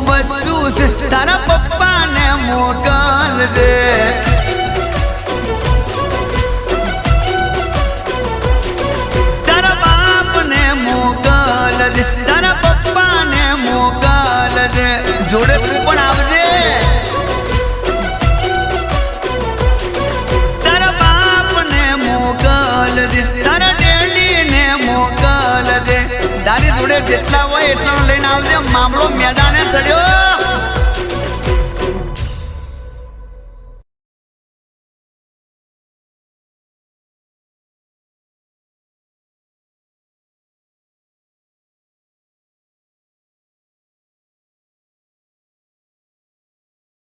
બચ્ચું છે તારા પપ્પાને મોકલ દે તારા બાપને મોકલ દે તારા પપ્પાને મોકલ દે જોડે તું પણ આવજે તારા બાપને મોકલ દે તારા ડેડીને મોકલ દે તારી જોડે જેટલા હોય એટલા લઈને આવજે મામલો મેદાને ચડ્યો